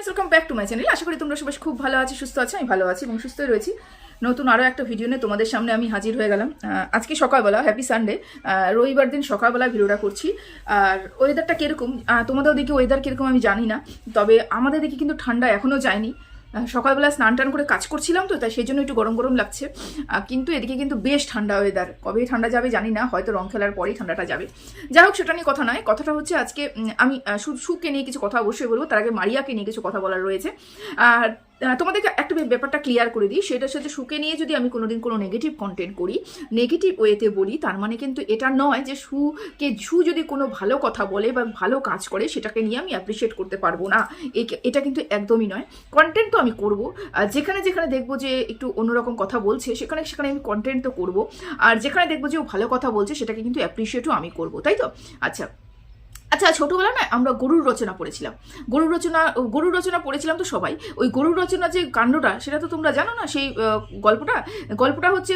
Welcome back to my channel. আশা করি তোমরা সবাই খুব ভালো আছো, সুস্থ আছো। আমি ভালো আছি এবং সুস্থই রয়েছি। নতুন আরও একটা ভিডিও নিয়ে তোমাদের সামনে আমি হাজির হয়ে গেলাম। আজকে সকালবেলা, হ্যাপি সানডে, রবিবার দিন সকালবেলা ভিডিওটা করছি। আর ওয়েদারটা কীরকম, তোমাদের ওদিকে ওয়েদার কীরকম আমি জানি না, তবে আমাদের দিকে কিন্তু ঠান্ডা এখনও যায়নি। সকালবেলা স্নান টান করে কাজ করছিলাম তো, তাই সেই জন্য একটু গরম গরম লাগছে। কিন্তু এদিকে কিন্তু বেশ ঠান্ডা ওয়েদার। কবে ঠান্ডা যাবে জানি না, হয়তো রং খেলার পরেই ঠান্ডাটা যাবে। যাই হোক, সেটা নিয়ে কথা নয়। কথাটা হচ্ছে আজকে আমি সুকে নিয়ে কিছু কথা অবশ্যই বলবো, তার আগে মারিয়াকে নিয়ে কিছু কথা বলার রয়েছে। আর তোমাদেরকে একটা ব্যাপারটা ক্লিয়ার করে দিই, সেটা হচ্ছে সুকে নিয়ে যদি আমি কোনোদিন কোনো নেগেটিভ কন্টেন্ট করি, নেগেটিভ ওয়েতে বলি, তার মানে কিন্তু এটা নয় যে সু যদি কোনো ভালো কথা বলে বা ভালো কাজ করে সেটাকে নিয়ে আমি অ্যাপ্রিসিয়েট করতে পারবো না। এটা কিন্তু একদমই নয়। কন্টেন্ট তো আমি করবো, যেখানে যেখানে দেখবো যে একটু অন্যরকম কথা বলছে সেখানে সেখানে আমি কন্টেন্ট তো করবো। আর যেখানে দেখবো যে ও ভালো কথা বলছে সেটাকে কিন্তু অ্যাপ্রিসিয়েটও আমি করবো, তাই তো? আচ্ছা, ছোটবেলা না আমরা গরুর রচনা পড়েছিলাম। গরুর রচনা পড়েছিলাম তো সবাই। ওই গরুর রচনা যে কাণ্ডটা, সেটা তো তোমরা জানো না। সেই গল্পটা হচ্ছে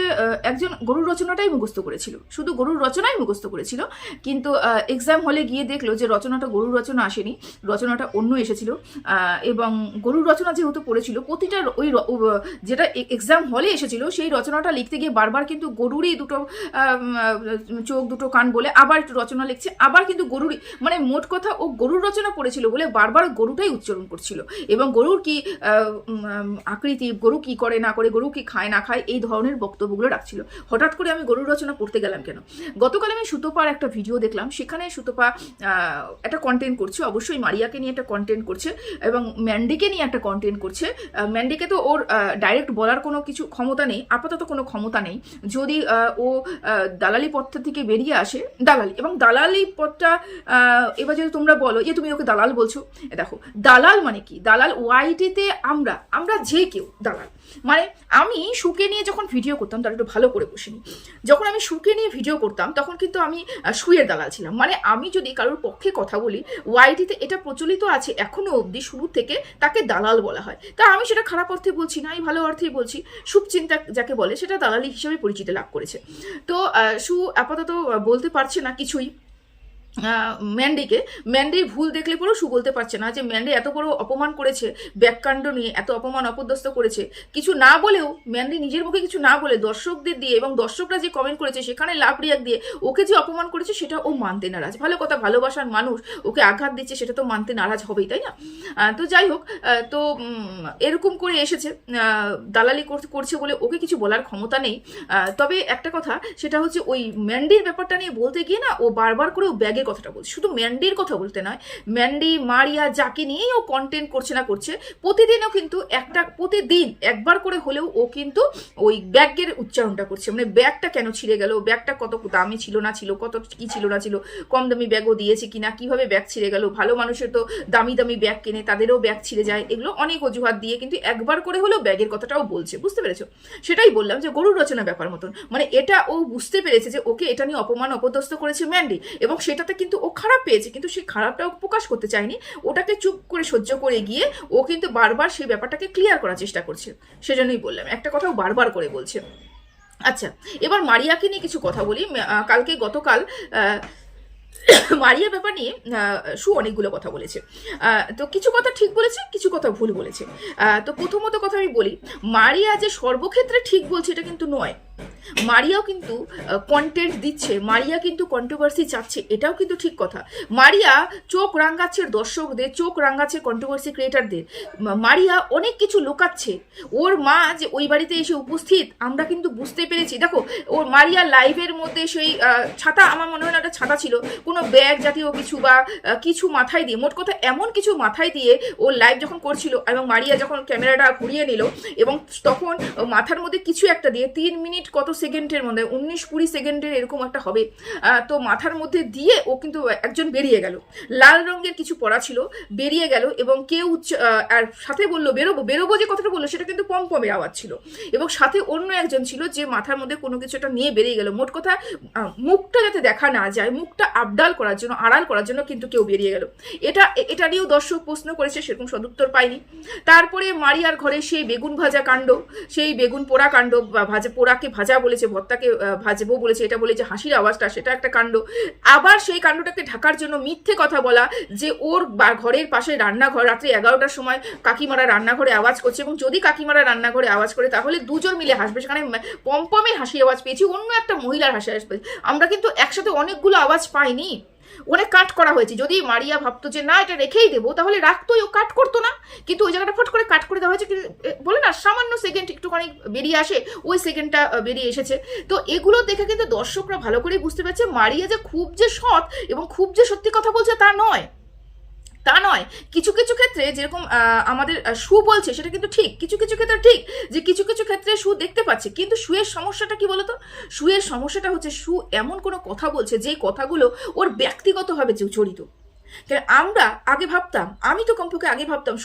একজন গরুর রচনাটাই মুখস্থ করেছিল, শুধু গরুর রচনাই মুখস্থ করেছিল। কিন্তু এক্সাম হলে গিয়ে দেখলো যে রচনাটা গরুর রচনা আসেনি, রচনাটা অন্য এসেছিল। এবং গরুর রচনা যেহেতু পড়েছিল, প্রতিটা ওই যেটা এক্সাম হলে এসেছিল সেই রচনাটা লিখতে গিয়ে বারবার কিন্তু গরুরই দুটো চোখ দুটো কান বলে আবার একটু রচনা লিখছে, আবার কিন্তু গরুরই, মানে মোট কথা ও গরুর রচনা পড়েছিল বলে বারবার গরুটাই উচ্চারণ করছিল। এবং গরুর কি আকৃতি, গরু কি করে না করে, গরু কি খায় না খায়, এই ধরনের বক্তব্যগুলো রাখছিল। হঠাৎ করে আমি গরুর রচনা পড়তে গেলাম কেন? গতকাল আমি সুতপার একটা ভিডিও দেখলাম, সেখানে সুতপা একটা কন্টেন্ট করছে, অবশ্যই মারিয়াকে নিয়ে একটা কন্টেন্ট করছে এবং ম্যান্ডিকে নিয়ে একটা কন্টেন্ট করছে। ম্যান্ডিকে তো ওর ডাইরেক্ট বলার কোনো কিছু ক্ষমতা নেই, আপাতত কোনো ক্ষমতা নেই। যদি ও দালালি পথটা থেকে বেরিয়ে আসে, দালালি পথটা এবার যদি তোমরা বলো যে তুমি ওকে দালাল বলছো, দেখো দালাল মানে কি? দালাল ওয়াইটিতে আমরা যে কেউ দালাল। মানে আমি সুকে নিয়ে যখন ভিডিও করতাম, তার একটু ভালো করে বসিনি, যখন আমি সুকে নিয়ে ভিডিও করতাম তখন কিন্তু আমি সুয়ের দালাল ছিলাম। মানে আমি যদি কারোর পক্ষে কথা বলি, ওয়াইটিতে এটা প্রচলিত আছে এখনো অবধি, শুরু থেকে তাকে দালাল বলা হয়। তা আমি সেটা খারাপ অর্থে বলছি না, আমি ভালো অর্থেই বলছি। শুভচিন্তা যাকে বলে সেটা দালালি হিসেবে পরিচিতি লাভ করেছে। তো সু আপাতত বলতে পারছে না কিছুই ম্যান্ডির ভুল দেখলে পরেও সু বলতে পারছে না যে ম্যান্ডি এত বড় অপমান করেছে, ব্যাককাণ্ড নিয়ে এত অপমান অপদস্থ করেছে, কিছু না বলেও, ম্যান্ডি নিজের মুখে কিছু না বলে দর্শকদের দিয়ে এবং দর্শকরা যে কমেন্ট করেছে সেখানে লাভ রিয়াক্ট দিয়ে ওকে যে অপমান করেছে সেটা ও মানতে নারাজ। ভালো কথা, ভালোবাসার মানুষ ওকে আঘাত দিচ্ছে, সেটা তো মানতে নারাজ হবেই, তাই না? তো যাই হোক, তো এরকম করে এসেছে, দালালি করছে বলে ওকে কিছু বলার ক্ষমতা নেই। তবে একটা কথা, সেটা হচ্ছে ওই ম্যান্ডির ব্যাপারটা নিয়ে বলতে গিয়ে না ও বারবার করে ও ব্যাগের কথাটা বলছে। শুধু ম্যান্ডির কথা বলতে নয়, ম্যান্ডি, মারিয়া, যাকে নিয়েই ও কন্টেন্ট করছে না করছে, প্রতিদিনও কিন্তু প্রতিদিন একবার করে হলেও ও কিন্তু ওই ব্যাগের উচ্চারণটা করছে। মানে ব্যাগটা কেন ছিঁড়ে গেল, ব্যাগটা কত দামি ছিল না ছিল, কত কি ছিল না ছিল, কম দামি ব্যাগও দিয়েছে কিনা, কিভাবে ব্যাগ ছিঁড়ে গেল, ভালো মানুষের তো দামি দামি ব্যাগ কেনে, তাদেরও ব্যাগ ছিঁড়ে যায়, এগুলো অনেক অজুহাত দিয়ে কিন্তু একবার করে হলেও ব্যাগের কথাটাও বলছে। বুঝতে পেরেছো? সেটাই বললাম যে গরুর রচনা ব্যাপার মতন, মানে এটা ও বুঝতে পেরেছে যে ওকে এটা নিয়ে অপমান অপদস্থ করেছে ম্যান্ডি, এবং সেটাতে কিন্তু ও খারাপ পেয়েছে, কিন্তু সেই খারাপটাও প্রকাশ করতে চায়নি, ওটাকে চুপ করে সহ্য করে গিয়ে ও কিন্তু বারবার সেই ব্যাপারটাকে ক্লিয়ার করার চেষ্টা করছে। সেজন্যই বললাম, একটা কথাও বারবার করে বলছে। আচ্ছা, এবার মারিয়াকে নিয়ে কিছু কথা বলি। গতকাল মারিয়া ব্যাপার নিয়ে সু অনেকগুলো কথা বলেছে। তো কিছু কথা ঠিক বলেছে, কিছু কথা ভুল বলেছে। তো প্রথমত কথা আমি বলি, মারিয়া যে সর্বক্ষেত্রে ঠিক বলছে এটা কিন্তু নয়। মারিয়াও কিন্তু কন্টেন্ট দিচ্ছে, মারিয়া কিন্তু কন্ট্রোভার্সি চাচ্ছে, এটাও কিন্তু ঠিক কথা। মারিয়া চোখ রাঙাচ্ছে দর্শকদের, চোখ রাঙাচ্ছে কন্ট্রোভার্সি ক্রিয়েটারদের। মারিয়া অনেক কিছু লুকাচ্ছে। ওর মা যে ওই বাড়িতে এসে উপস্থিত, আমরা কিন্তু বুঝতে পেরেছি। দেখো, ওর মারিয়া লাইভের মধ্যে সেই ছাতা, আমার মনে হয় না ওটা ছাতা ছিল, কোনো ব্যাগ জাতীয় কিছু বা কিছু মাথায় দিয়ে, মোট কথা এমন কিছু মাথায় দিয়ে ও লাইভ যখন করছিল, এবং মারিয়া যখন ক্যামেরাটা ঘুরিয়ে নিল এবং তখন মাথার মধ্যে কিছু একটা দিয়ে 3 মিনিট কত সেকেন্ডের মধ্যে, 19-20 সেকেন্ডের এরকম একটা হবে, তো মাথার মধ্যে দিয়ে ও কিন্তু একজন বেরিয়ে গেল, লাল রঙের কিছু পরা ছিল, বেরিয়ে গেল এবং কেউ আর সাথে বললো বেরোবো যে কথাটা বললো সেটা কিন্তু পম্পমের আওয়াজ ছিল, এবং সাথে অন্য একজন ছিল যে মাথার মধ্যে কোনো কিছু একটা নিয়ে বেরিয়ে গেল। মোট কথা মুখটা যাতে দেখা না যায়, মুখটা আবডাল করার জন্য, আড়াল করার জন্য কিন্তু কেউ বেরিয়ে গেল। এটা নিয়েও দর্শক প্রশ্ন করেছে, সেরকম সদুত্তর পাইনি। তারপরে মারিয়ার ঘরে সেই বেগুন ভাজা কাণ্ড, সেই বেগুন পোড়া কাণ্ড, পোড়াকে ভাজা বলেছে ভর্তাকে ভাজবো বলেছে, এটা বলেছে হাসির আওয়াজটা, সেটা একটা কাণ্ড। আবার সেই কাণ্ডটাকে ঢাকার জন্য মিথ্যে কথা বলা যে ওর ঘরের পাশে রান্নাঘর, রাত্রি 11টার সময় কাকিমারা রান্নাঘরে আওয়াজ করছে, এবং যদি কাকিমারা রান্নাঘরে আওয়াজ করে তাহলে দুজন মিলে হাসবে। সেখানে পম্পমে হাসি আওয়াজ পেয়েছি, অন্য একটা মহিলার হাসি আওয়াজ পেয়েছি। আমরা কিন্তু একসাথে অনেকগুলো আওয়াজ পাইনি, অনেক কাট করা হয়েছে। যদি মারিয়া ভাবতো যে না এটা রেখেই দেবো তাহলে রাখতোই, ও কাট করতো না, কিন্তু ওই জায়গাটা ফট করে কাট করে দেওয়া হয়েছে। বলে না সামান্য সেকেন্ড একটুখানি বেরিয়ে আসে, ওই সেকেন্ডটা বেরিয়ে এসেছে। তো এগুলো দেখে কিন্তু দর্শকরা ভালো করেই বুঝতে পারছে মারিয়া যে খুব যে সৎ এবং খুব যে সত্যি কথা বলছে তা নয়। কিছু কিছু ক্ষেত্রে যেরকম আমাদের সু বলছে সেটা কিন্তু ঠিক, কিছু কিছু ক্ষেত্রে ঠিক যে কিছু কিছু ক্ষেত্রে সু দেখতে পাচ্ছে। কিন্তু সুয়ের সমস্যাটা কি বলতো? সুয়ের সমস্যাটা হচ্ছে সু এমন কোনো কথা বলছে যে কথাগুলো ওর ব্যক্তিগতভাবে জড়িত। কারণ আমরা আগে ভাবতাম, আমি তো কমপক্ষে আগে ভাবতাম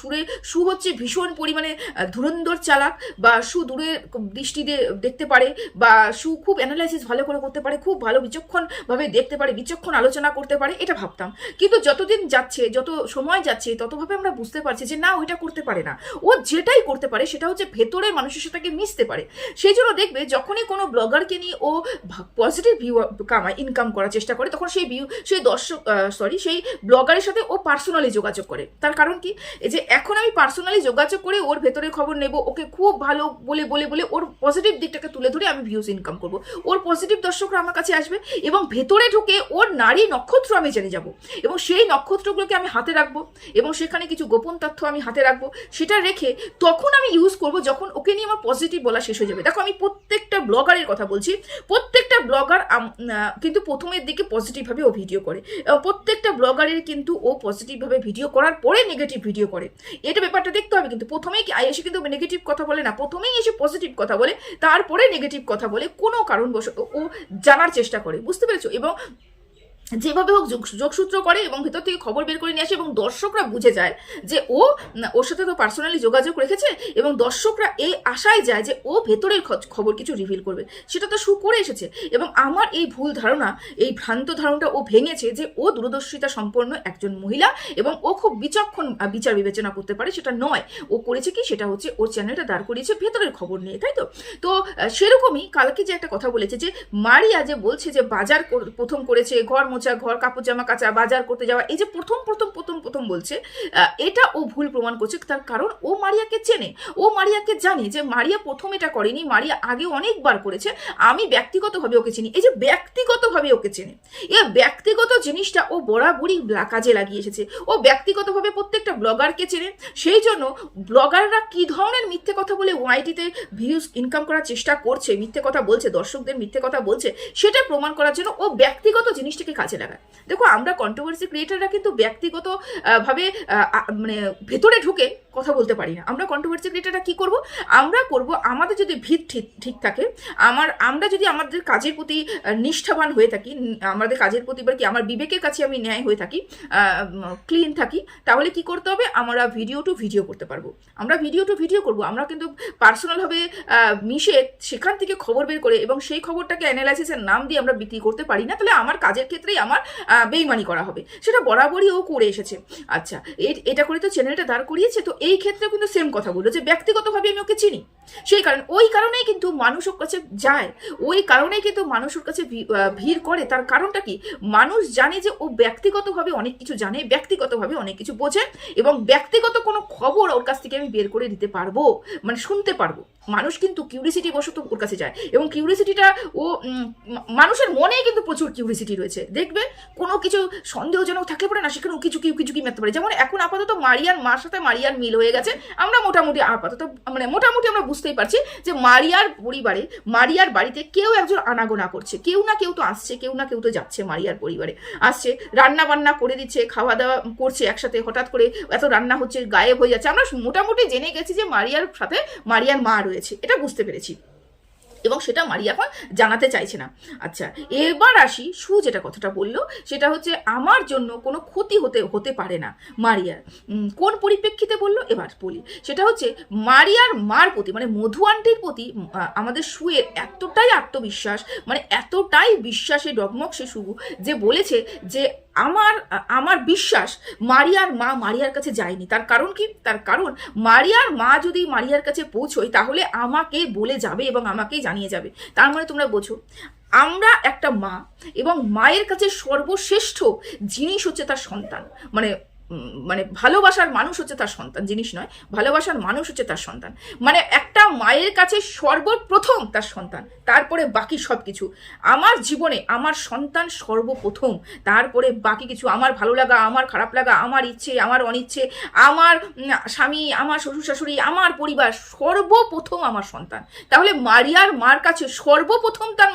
সু হচ্ছে ভীষণ পরিমাণে ধুরন্ধর চালাক, বা সু দূরের দৃষ্টি দিয়ে দেখতে পারে, বা সু খুব অ্যানালাইসিস ভালো করে করতে পারে, খুব ভালো বিচক্ষণভাবে দেখতে পারে, বিচক্ষণ আলোচনা করতে পারে, এটা ভাবতাম। কিন্তু যতদিন যাচ্ছে, যত সময় যাচ্ছে, ততভাবে আমরা বুঝতে পারছি যে না, ওইটা করতে পারে না। ও যেটাই করতে পারে সেটা হচ্ছে ভেতরের মানুষের সাথে মিশতে পারে। সেই জন্য দেখবে যখনই কোনো ব্লগারকে নিয়ে ও পজিটিভ ভিউ ইনকাম করার চেষ্টা করে, তখন সেই দর্শক সেই ব্লগারের সাথে ও পার্সোনালি যোগাযোগ করে। তার কারণ কি, এই যে এখন আমি পার্সোনালি যোগাযোগ করে ওর ভেতরের খবর নেব, ওকে খুব ভালো বলে বলে বলে ওর পজিটিভ দিকটাকে তুলে ধরে আমি ভিউজ ইনকাম করব, ওর পজিটিভ দর্শকরা আমার কাছে আসবে, এবং ভেতরে ঢুকে ওর নারী নক্ষত্র আমি জেনে যাব, এবং সেই নক্ষত্রগুলোকে আমি হাতে রাখবো, এবং সেখানে কিছু গোপন তথ্য আমি হাতে রাখবো। সেটা রেখে তখন আমি ইউজ করব যখন ওকে নিয়ে আমার পজিটিভ বলা শেষ হয়ে যাবে। দেখো আমি প্রত্যেকটা ব্লগারের কথা বলছি, প্রত্যেকটা ব্লগার কিন্তু প্রথমের দিকে পজিটিভভাবে ও ভিডিও করে, প্রত্যেকটা ব্লগারের কিন্তু ও পজিটিভভাবে ভিডিও করার পরে নেগেটিভ ভিডিও করে। এটা ব্যাপারটা দেখতে হবে। কিন্তু প্রথমেই এসে কিন্তু নেগেটিভ কথা বলে না, প্রথমেই এসে পজিটিভ কথা বলে, তারপরে নেগেটিভ কথা বলে, কোনো কারণবশত ও জানার চেষ্টা করে, বুঝতে পেরেছো? এবং যেভাবে হোক যোগসূত্র করে এবং ভেতর থেকে খবর বের করে নিয়ে আসে, এবং দর্শকরা বুঝে যায় যে ওর সাথে তো পার্সোনালি যোগাযোগ রেখেছে, এবং দর্শকরা এই আশায় যায় যে ও ভেতরের খবর কিছু রিভিল করবে। সেটা তো শু করে এসেছে, এবং আমার এই ভুল ধারণা, এই ভ্রান্ত ধারণাটা ও ভেঙেছে যে ও দূরদর্শিতা সম্পন্ন একজন মহিলা, এবং ও খুব বিচক্ষণ বিচার বিবেচনা করতে পারে। সেটা নয়। ও করেছে কি, সেটা হচ্ছে ওর চ্যানেলটা দাঁড় করিয়েছে ভেতরের খবর নিয়ে, তাই তো? তো সেরকমই কালকে যে একটা কথা বলেছে যে মারিয়া যে বলছে যে বাজার প্রথম করেছে, ঘর মোছা, ঘর কাপড় জামা কাচা, বাজার করতে যাওয়া, এই যে প্রথম বলছে, এটা ও ভুল প্রমাণ করছে। তার কারণ ও মারিয়াকে চেনে, ও মারিয়াকে জানে যে মারিয়া প্রথম এটা করেনি, মারিয়া আগে অনেকবার করেছে। আমি ব্যক্তিগতভাবে ওকে চিনি, এই যে ব্যক্তিগতভাবে ওকে চেনে, এই ব্যক্তিগত জিনিসটা ও বরাবরই কাজে লাগিয়ে এসেছে। ও ব্যক্তিগতভাবে প্রত্যেকটা ব্লগারকে চেনে। সেই জন্য ব্লগাররা কি ধরনের মিথ্যে কথা বলে ওয়াইটিতে ভিউজ ইনকাম করার চেষ্টা করছে, মিথ্যে কথা বলছে, দর্শকদের মিথ্যে কথা বলছে, সেটা প্রমাণ করার জন্য ও ব্যক্তিগত জিনিসটাকে কাজে লাগায়। দেখো আমরা কন্ট্রোভার্সি ক্রিয়েটাররা কিন্তু ব্যক্তিগত ভাবে মানে ভেতরে ঢুকে কথা বলতে পারি না। আমরা কন্ট্রোভার্সি ক্রিয়েটাররা কি করব? আমরা করব আমাদের যদি ভিত ঠিক থাকে, আমরা যদি আমাদের কাজের প্রতি নিষ্ঠাবান হয়ে থাকি, আমাদের কাজের প্রতি কি আমার বিবেকের কাছে আমি ন্যায় হয়ে থাকি, ক্লিন থাকি, তাহলে কি করতে হবে? আমরা ভিডিও টু ভিডিও করতে পারবো। আমরা ভিডিও টু ভিডিও করব। আমরা কিন্তু পার্সোনালভাবে মিশে সেখান থেকে খবর বের করে এবং সেই খবরটাকে অ্যানালাইসিসের নাম দিয়ে আমরা বিক্রি করতে পারি না। তাহলে আমার কাজের ক্ষেত্রেই আমার বেইমানি করা হবে। সেটা বরাবরই ও করে এসেছে। আচ্ছা, এটা করে তো চ্যানেলটা দাঁড় করিয়েছে। তো এই ক্ষেত্রেও কিন্তু সেম কথা বললো যে ব্যক্তিগতভাবে আমি ওকে চিনি। সেই কারণে ওই কারণেই কিন্তু মানুষ ওর কাছে যায়, ওই কারণেই কিন্তু মানুষ ওর কাছে ভিড় করে। তার কারণটা কি? মানুষ জানে যে ও ব্যক্তিগতভাবে অনেক কিছু জানে, ব্যক্তিগতভাবে অনেক কিছু বোঝে, এবং ব্যক্তিগত কোনো খবর ওর কাছ থেকে আমি বের করে দিতে পারবো, মানে শুনতে পারবো। মানুষ কিন্তু কিউরিসিটি বশত ওর কাছে যায়, এবং কিউরিসিটিটা ও মানুষের মনেই কিন্তু প্রচুর কিউরিসিটি রয়েছে। দেখবে কোনো কিছু সন্দেহজনক থাকলে পরে না, সেখানে কিছু কি মারতে পারে। যেমন এখন আপাতত মারিয়ার মার সাথে মারিয়ার মিল হয়ে গেছে। আমরা মোটামুটি আমরা বুঝতেই পারছি যে মারিয়ার পরিবারে, মারিয়ার বাড়িতে কেউ একজন আনাগোনা করছে, কেউ না কেউ তো আসছে, কেউ না কেউ তো যাচ্ছে, মারিয়ার পরিবারে আসছে, রান্না বান্না করে দিচ্ছে, খাওয়া দাওয়া করছে একসাথে। হঠাৎ করে এত রান্না হচ্ছে, গায়েব হয়ে যাচ্ছে। আমরা মোটামুটি জেনে গেছি যে মারিয়ার সাথে মারিয়ার মা রয়েছে, এটা বুঝতে পেরেছি, এবং সেটা মারিয়া এখন জানাতে চাইছে না। আচ্ছা, এবার আসি সু যেটা কথাটা বললো, সেটা হচ্ছে আমার জন্য কোনো ক্ষতি হতে পারে না মারিয়ার। কোন পরিপ্রেক্ষিতে বললো এবার বলি। সেটা হচ্ছে মারিয়ার মার প্রতি, মানে মধু আন্টির প্রতি আমাদের সুয়ের এতটাই আত্মবিশ্বাস, মানে এতটাই বিশ্বাসে ডগমগ সে সু, যে বলেছে যে আমার আমার বিশ্বাস মারিয়ার মা মারিয়ার কাছে যায়নি। তার কারণ কি? তার কারণ মারিয়ার মা যদি মারিয়ার কাছে পৌঁছয় তাহলে আমাকে বলে যাবে এবং আমাকেই জানিয়ে যাবে। তার মানে তোমরা বোঝো, আমরা একটা মা, এবং মায়ের কাছে সর্বশ্রেষ্ঠ জিনিস হচ্ছে তার সন্তান। মানে মানে ভালোবাসার মানুষ হচ্ছে তার সন্তান, জিনিস নয়, ভালোবাসার মানুষ হচ্ছে তার সন্তান। মানে একটা মায়ের কাছে সর্বপ্রথম তার সন্তান, তারপরে বাকি সব কিছু। আমার জীবনে আমার সন্তান সর্বপ্রথম, তারপরে বাকি কিছু। আমার ভালো লাগা, আমার খারাপ লাগা, আমার ইচ্ছে, আমার অনিচ্ছে, আমার স্বামী, আমার শ্বশুর শাশুড়ি, আমার পরিবার, সর্বপ্রথম আমার সন্তান। তাহলে মারিয়ার মার কাছে সর্বপ্রথম তার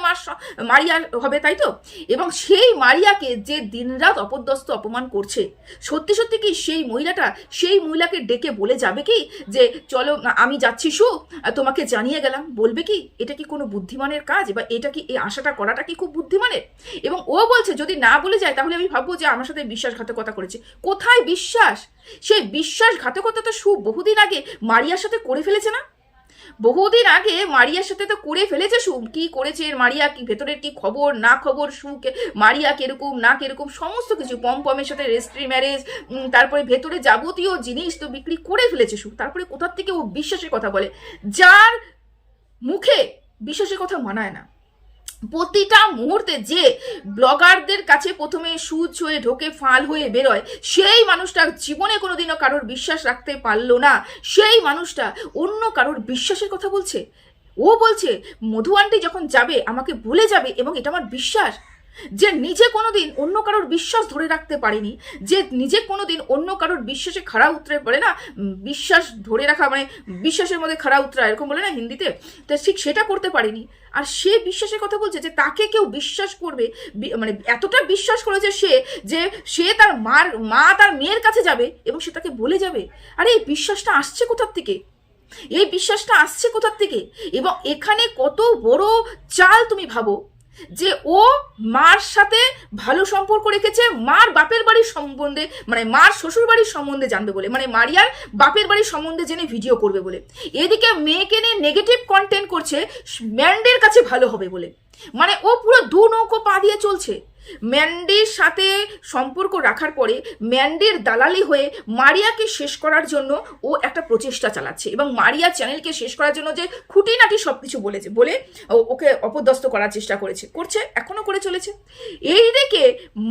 মারিয়ার হবে, তাই তো? এবং সেই মারিয়াকে যে দিনরাত অপদস্থ অপমান করছে, সত্যি সত্যি কি সেই মহিলাকে ডেকে বলে যাবে কি যে চলো আমি যাচ্ছি শু, তোমাকে জানিয়ে গেলাম? বলবে কি? এটা কি কোনো বুদ্ধিমানের কাজ? বা এটা কি, এই আশাটা করাটা কি খুব বুদ্ধিমানের? এবং ও বলছে যদি না বলে যায় তাহলে আমি ভাববো যে আমার সাথে বিশ্বাসঘাতকতা করেছে। কোথায় বিশ্বাস? সেই বিশ্বাসঘাতকতা তো শু বহুদিন আগে মারিয়ার সাথে করে ফেলেছে না? বহুদিন আগে মারিয়ার সাথে তো করে ফেলেছে শু। কি করেছে মারিয়া, কি ভেতরের কি খবর না খবর, শুকে মারিয়া কিরকম না কিরকম সমস্ত কিছু, পমের সাথে রেজিস্ট্রি ম্যারেজ, তারপরে ভেতরে যাবতীয় জিনিস তো বিক্রি করে ফেলেছে শু। তারপরে কোথার থেকে ও বিশ্বাসের কথা বলে, যার মুখে বিশ্বাসের কথা মানায় না। প্রতিটা মুহূর্তে যে ব্লগারদের কাছে প্রথমে সুচ হয়ে ঢোকে, ফাল হয়ে বেরোয়, সেই মানুষটা জীবনে কোনোদিনও কারোর বিশ্বাস রাখতে পারলো না। সেই মানুষটা অন্য কারোর বিশ্বাসের কথা বলছে। ও বলছে মধু আন্টি যখন যাবে আমাকে ভুলে যাবে, এবং এটা আমার বিশ্বাস। যে নিজে কোনোদিন অন্য কারোর বিশ্বাস ধরে রাখতে পারেনি, যে নিজে কোনোদিন অন্য কারোর বিশ্বাসে খাড়া উতরে পড়ে না, বিশ্বাস ধরে রাখা মানে বিশ্বাসের মধ্যে খাড়া উতরা এরকম বলে না হিন্দিতে, তা ঠিক সেটা করতে পারেনি। আর সে বিশ্বাসের কথা বলছে যে তাকে কেউ বিশ্বাস করবে, মানে এতটা বিশ্বাস করেছে সে, যে সে তার মা তার মেয়ের কাছে যাবে এবং সে তাকে বলে যাবে। আরে এই বিশ্বাসটা আসছে কোথার থেকে? এই বিশ্বাসটা আসছে কোথার থেকে? এবং এখানে কত বড় চাল তুমি ভাবো, যে ও মার সাথে ভালো সম্পর্ক রেখেছে, মার বাপের বাড়ির সম্বন্ধে মানে মার শ্বশুর বাড়ির সম্বন্ধে জানবে বলে, মানে মারিয়ার বাপের বাড়ির সম্বন্ধে জেনে ভিডিও করবে বলে। এদিকে মেয়েকে নিয়ে নেগেটিভ কন্টেন্ট করছে ম্যান্ডির কাছে ভালো হবে বলে। মানে ও পুরো দু নৌকো পা দিয়ে চলছে। ম্যান্ডির সাথে সম্পর্ক রাখার পরে ম্যান্ডির দালালি হয়ে মারিয়াকে শেষ করার জন্য ও একটা প্রচেষ্টা চালাচ্ছে, এবং মারিয়া চ্যানেলকে শেষ করার জন্য যে খুঁটিনাটি সব কিছু বলে ওকে অপদস্থ করার চেষ্টা করছে, এখনো করে চলেছে। এই দিকে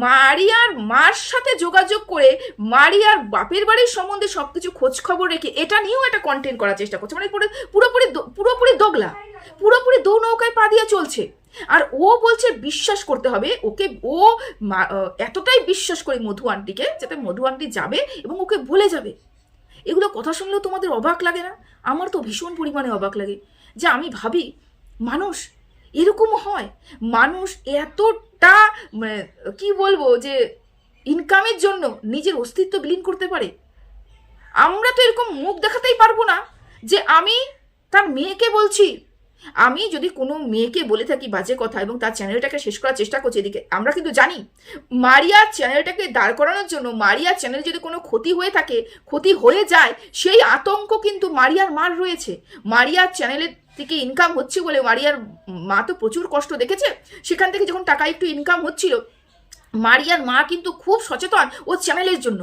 মারিয়ার মার সাথে যোগাযোগ করে মারিয়ার বাপের বাড়ির সম্বন্ধে সবকিছু খোঁজ খবর রেখে এটা নিয়েও একটা কন্টেন্ট করার চেষ্টা করছে। মানে পুরোপুরি দোগলা, পুরোপুরি দু নৌকায় পা দিয়ে চলছে। আর ও বলছে বিশ্বাস করতে হবে ওকে। ও এতটাই বিশ্বাস করে মধু আন্টিকে, যাতে মধু আন্টি যাবে এবং ওকে ভুলে যাবে। এগুলো কথা শুনলেও তোমাদের অবাক লাগে না? আমার তো ভীষণ পরিমাণে অবাক লাগে। যে আমি ভাবি মানুষ এরকমও হয়, মানুষ এতটা কি বলবো, যে ইনকামের জন্য নিজের অস্তিত্ব বিলীন করতে পারে। আমরা তো এরকম মুখ দেখাতেই পারবো না যে আমি তার মেয়েকে বলছি। আমি যদি কোনো মেয়েকে বলে থাকি বাজে কথা এবং তার চ্যানেলটাকে শেষ করার চেষ্টা করছি, এদিকে আমরা কিন্তু জানি মারিয়ার চ্যানেলটাকে দাঁড় করানোর জন্য, মারিয়ার চ্যানেল যদি কোনো ক্ষতি হয়ে থাকে, ক্ষতি হয়ে যায়, সেই আতঙ্ক কিন্তু মারিয়ার মার রয়েছে। মারিয়ার চ্যানেলের থেকে ইনকাম হচ্ছে বলে মারিয়ার মা তো প্রচুর কষ্ট দেখেছে, সেখান থেকে যখন টাকা একটু ইনকাম হচ্ছিল, মারিয়ার মা কিন্তু খুব সচেতন ও চ্যানেলের জন্য।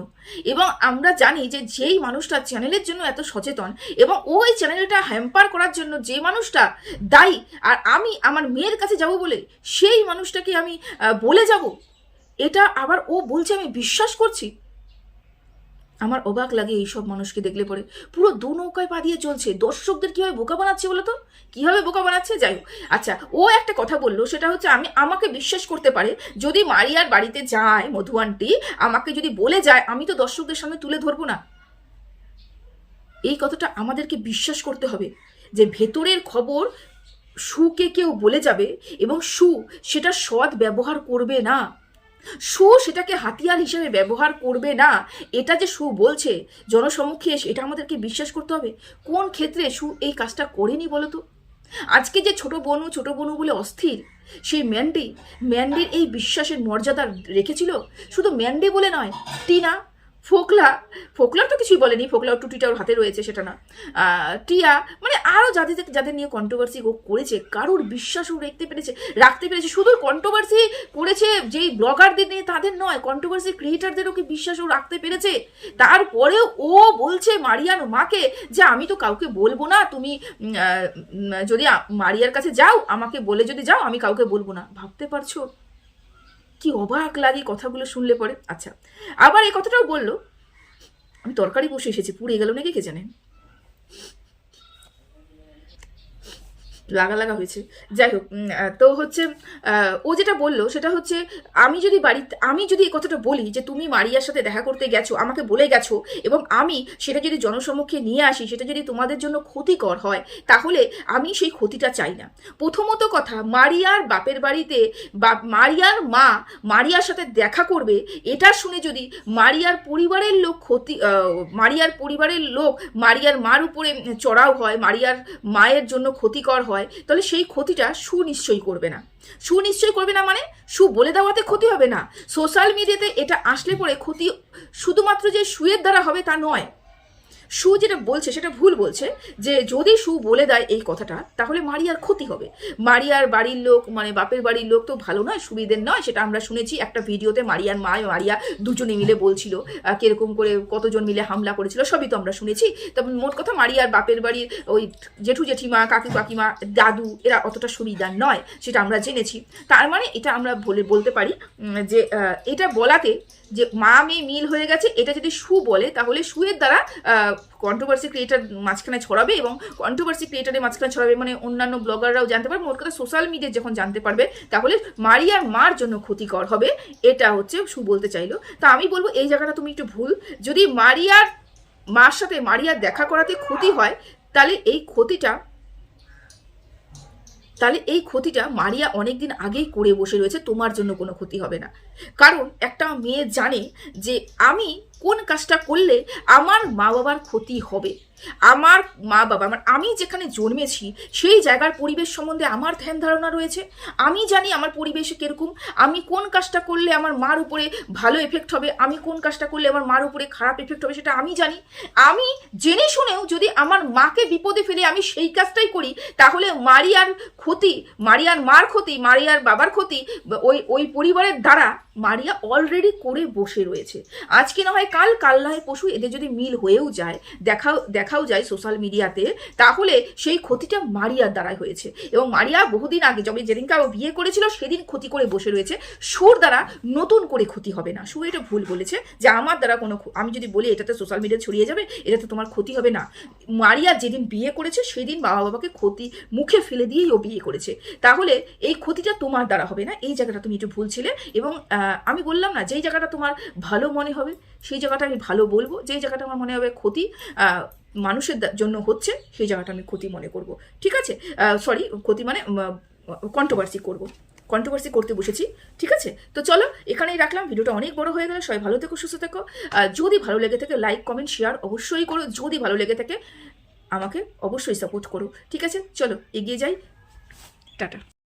এবং আমরা জানি যে যেই মানুষটা চ্যানেলের জন্য এত সচেতন এবং ওই চ্যানেলটা হ্যাম্পার করার জন্য যে মানুষটা দায়ী, আর আমি আমার মেয়ের কাছে যাব বলে সেই মানুষটাকে আমি বলে যাব, এটা আবার ও বলছে আমি বিশ্বাস করছি। আমার অবাক লাগে এইসব মানুষকে দেখলে পরে। পুরো দু নৌকায় পা দিয়ে চলছে। দর্শকদের কীভাবে বোকা বানাচ্ছে বলো তো, কীভাবে বোকা বানাচ্ছে। যাই হোক, আচ্ছা, ও একটা কথা বললো, সেটা হচ্ছে আমাকে বিশ্বাস করতে পারে যদি মারিয়ার বাড়িতে যায় মধু আন্টি, আমাকে যদি বলে যায়, আমি তো দর্শকদের সামনে তুলে ধরবো না। এই কথাটা আমাদেরকে বিশ্বাস করতে হবে যে ভেতরের খবর সুকে কেউ বলে যাবে এবং সু সেটা সৎ ব্যবহার করবে না, সু সেটাকে হাতিয়ার হিসেবে ব্যবহার করবে না। এটা যে সু বলছে জনসম্মুখে এসে, এটা আমাদেরকে বিশ্বাস করতে হবে। কোন ক্ষেত্রে সু এই কাজটা করেনি বলো তো? আজকে যে ছোট বনু বলে অস্থির, সেই ম্যান্ডির এই বিশ্বাসের মর্যাদা রেখেছিল। শুধু ম্যান্ডি বলে নয়, টিনা, ফোকলার তো কিছুই বলেনি, ফোকলার টুটিটা ওর হাতে রয়েছে সেটা না। টিয়া, মানে আরও যাদের নিয়ে কন্ট্রোভার্সি করেছে, কারোর বিশ্বাসও রাখতে পেরেছে। শুধু কন্ট্রোভার্সি করেছে যেই ব্লগারদের নিয়ে তাদের নয়, কন্ট্রোভার্সি ক্রিয়েটারদেরও কি বিশ্বাসও রাখতে পেরেছে। তারপরেও ও বলছে মারিয়ার মাকে যে আমি তো কাউকে বলবো না, তুমি যদি মারিয়ার কাছে যাও আমাকে বলে যদি যাও আমি কাউকে বলবো না। ভাবতে পারছো কি অবাক লাগে কথাগুলো শুনলে পরে। আচ্ছা, আবার এই কথাটাও বললো আমি তরকারি বসে এসেছি, পুড়ে গেল নাকি কে জানেন, লাগা হয়েছে। যাই হোক, তো হচ্ছে ও যেটা বললো সেটা হচ্ছে আমি যদি এই কথাটা বলি যে তুমি মারিয়ার সাথে দেখা করতে গেছো, আমাকে বলে গেছো, এবং আমি সেটা যদি জনসম্মুখে নিয়ে আসি, সেটা যদি তোমাদের জন্য ক্ষতিকর হয়, তাহলে আমি সেই ক্ষতিটা চাই না। প্রথমত কথা, মারিয়ার বাপের বাড়িতে বা মারিয়ার মা মারিয়ার সাথে দেখা করবে, এটা শুনে যদি মারিয়ার পরিবারের লোক মারিয়ার মার উপরে চড়াও হয়, মারিয়ার মায়ের জন্য ক্ষতিকর হয়, তাহলে সেই ক্ষতিটা নিশ্চয়ই করবে না। নিশ্চয়ই করবে না মানে বলে দেওয়াতে ক্ষতি হবে না। সোশ্যাল মিডিয়াতে এটা আসলে পরে ক্ষতি শুধুমাত্র যে সুয়ের দ্বারা হবে তা নয়। যেটা বলছে সেটা ভুল বলছে, যে যদি বলে দেয় এই কথাটা তাহলে মারিয়ার ক্ষতি হবে। মারিয়ার বাড়ির লোক, মানে বাপের বাড়ির লোক তো ভালো নয়, সুবিধের নয়, সেটা আমরা শুনেছি একটা ভিডিওতে। মারিয়ার মা মারিয়া দুজনে মিলে বলছিল কিরকম করে কতজন মিলে হামলা করেছিল, সবই তো আমরা শুনেছি। তবে মোট কথা মারিয়ার বাপের বাড়ির ওই জেঠু জেঠিমা, কাকিমা, দাদু, এরা অতটা সুবিধার নয়, সেটা আমরা জেনেছি। তার মানে এটা আমরা বলতে পারি যে এটা বলাতে যে মা মেয়ে মিল হয়ে গেছে, এটা যদি বলে তাহলে এর দ্বারা কন্ট্রোভার্সি ক্রিয়েটার মাঝখানে ছড়াবে, এবং কন্ট্রোভার্সি ক্রিয়েটারের মাঝখানে ছড়াবে মানে অন্যান্য ব্লগাররাও জানতে পারবে। মোট কথা সোশ্যাল মিডিয়া যখন জানতে পারবে তাহলে মারিয়ার মার জন্য ক্ষতিকর হবে, এটা হচ্ছে বলতে চাইলো। তা আমি বলবো এই জায়গাটা তুমি একটু ভুল। যদি মারিয়ার মার সাথে মারিয়ার দেখা করাতে ক্ষতি হয়, তাহলে এই ক্ষতিটা মারিয়া অনেকদিন আগেই করে বসে রয়েছে, তোমার জন্য কোনো ক্ষতি হবে না। কারণ একটা মেয়ে জানে যে আমি কোন কাজটা করলে আমার মা বাবার ক্ষতি হবে। আমার মা বাবা, আমি যেখানে জন্মেছি সেই জায়গার পরিবেশ সম্বন্ধে আমার ধ্যান ধারণা রয়েছে। আমি জানি আমার পরিবেশে কিরকম, আমি কোন কাজটা করলে আমার মার উপরে ভালো এফেক্ট হবে, আমি কোন কাজটা করলে আমার মার উপরে খারাপ এফেক্ট হবে, সেটা আমি জানি। আমি জেনে শুনেও যদি আমার মাকে বিপদে ফেলে আমি সেই কাজটাই করি, তাহলে মারিয়ার ক্ষতি, মারিয়ার মার ক্ষতি, মারিয়ার বাবার ক্ষতি ওই পরিবারের দ্বারা মারিয়া অলরেডি করে বসে রয়েছে। আজকে না হয় কাল না হয় পশু, এদের যদি মিল হয়েও যায়, দেখাও যায় সোশ্যাল মিডিয়াতে, তাহলে সেই ক্ষতিটা মারিয়ার দ্বারাই হয়েছে। এবং মারিয়া বহুদিন আগে যেদিনকে ও বিয়ে করেছিল সেদিন ক্ষতি করে বসে রয়েছে। দ্বারা নতুন করে ক্ষতি হবে না। এটা ভুল বলেছে যে আমার দ্বারা আমি যদি বলি এটাতে সোশ্যাল মিডিয়া ছড়িয়ে যাবে, এটাতে তোমার ক্ষতি হবে না। মারিয়া যেদিন বিয়ে করেছে সেদিন বাবাকে মুখে ফেলে দিয়েই ও বিয়ে করেছে, তাহলে এই ক্ষতিটা তোমার দ্বারা হবে না। এই জায়গাটা তুমি একটু ভুল ছিলে। এবং আমি বললাম না, যেই জায়গাটা তোমার ভালো মনে হবে সেই জায়গাটা আমি ভালো বলবো, যেই জায়গাটা আমার মনে হবে ক্ষতি মানুষের জন্য হচ্ছে সেই জায়গাটা আমি ক্ষতি মনে করব। ঠিক আছে, ক্ষতি মানে কন্ট্রোভার্সি করতে বসেছি। ঠিক আছে, তো চলো এখানেই রাখলাম। ভিডিওটা অনেক বড় হয়ে গেল। সবাই ভালো থেকো, সুস্থ থেকো। যদি ভালো লেগে থাকে লাইক কমেন্ট শেয়ার অবশ্যই করো। যদি ভালো লেগে থাকে আমাকে অবশ্যই সাপোর্ট করো। ঠিক আছে, চলো এগিয়ে যাই। টাটা।